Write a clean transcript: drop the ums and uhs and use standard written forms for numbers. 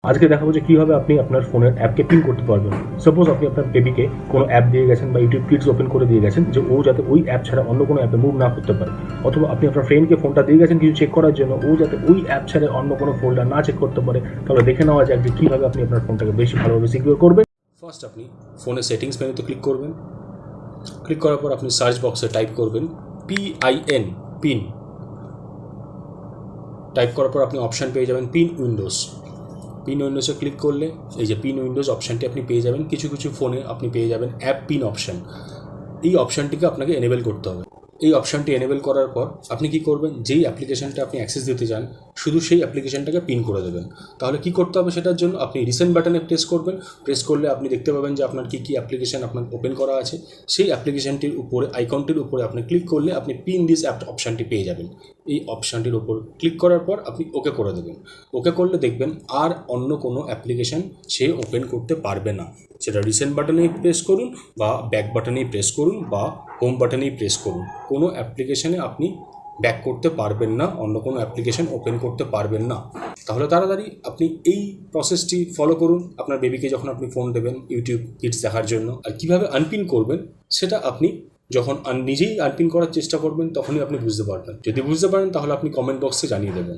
আজকে দেখাবো যে কীভাবে আপনি আপনার ফোনের অ্যাপকে পিন করতে পারবেন। সাপোজ আপনি আপনার বেবিকে কোনো অ্যাপ দিয়ে গেছেন বা ইউটিউব কিডস ওপেন করে দিয়ে গেছেন যে ও যাতে ওই অ্যাপ ছাড়া অন্য কোনো অ্যাপে মুভ না করতে পারে, অথবা আপনি আপনার ফ্রেন্ডকে ফোনটা দিয়ে গেছেন কিছু চেক করার জন্য, ও যাতে ওই অ্যাপ ছাড়া অন্য কোনো ফোল্ডার না চেক করতে পারে। তাহলে দেখে নেওয়া যাক যে কীভাবে আপনি আপনার ফোনটাকে বেশি ভালোভাবে সিকিউর করবেন। ফার্স্ট আপনি ফোনের সেটিংস মেনুতে ক্লিক করবেন। ক্লিক করার পর আপনি সার্চ বক্সে টাইপ করবেন PIN, পিন। টাইপ করার পর আপনি অপশান পেয়ে যাবেন পিন উইন্ডোজ। পিন উইন্ডোজে ক্লিক করলে এই যে পিন উইন্ডোজ অপশানটি আপনি পেয়ে যাবেন। কিছু কিছু ফোনে আপনি পেয়ে যাবেন অ্যাপ পিন অপশান। এই অপশানটিকে আপনাকে এনেবেল করতে হবে। এই অপশানটি এনেবেল করার পর আপনি কি করবেন, যেই অ্যাপ্লিকেশানটা আপনি অ্যাক্সেস দিতে চান শুধু সেই অ্যাপ্লিকেশানটাকে পিন করে দেবেন। তাহলে কি করতে হবে সেটার জন্য আপনি রিসেন্ট বাটনে প্রেস করবেন। প্রেস করলে আপনি দেখতে পাবেন যে আপনার কী কী অ্যাপ্লিকেশান আপনার ওপেন করা আছে। সেই অ্যাপ্লিকেশানটির উপরে আইকনটির উপরে আপনি ক্লিক করলে আপনি পিন দিস অ্যাপ অপশানটি পেয়ে যাবেন। এই অপশানটির উপর ক্লিক করার পর আপনি ওকে করে দেবেন। ওকে করলে দেখবেন আর অন্য কোনো অ্যাপ্লিকেশান সে ওপেন করতে পারবে না। সেটা রিসেন্ট বাটনেই প্রেস করুন বা ব্যাক বাটনেই প্রেস করুন বা হোম বাটনেই প্রেস করুন, কোনো অ্যাপ্লিকেশানে আপনি ব্যাক করতে পারবেন না, অন্য কোনো অ্যাপ্লিকেশান ওপেন করতে পারবেন না। তাহলে তাড়াতাড়ি আপনি এই প্রসেসটি ফলো করুন আপনার বেবিকে যখন আপনি ফোন দেবেন ইউটিউব কিডস দেখার জন্য। আর কীভাবে আনপিন করবেন সেটা আপনি যখন নিজেই আনপিন করার চেষ্টা করবেন তখনই আপনি বুঝতে পারবেন। যদি বুঝতে পারেন তাহলে আপনি কমেন্ট বক্সে জানিয়ে দেবেন।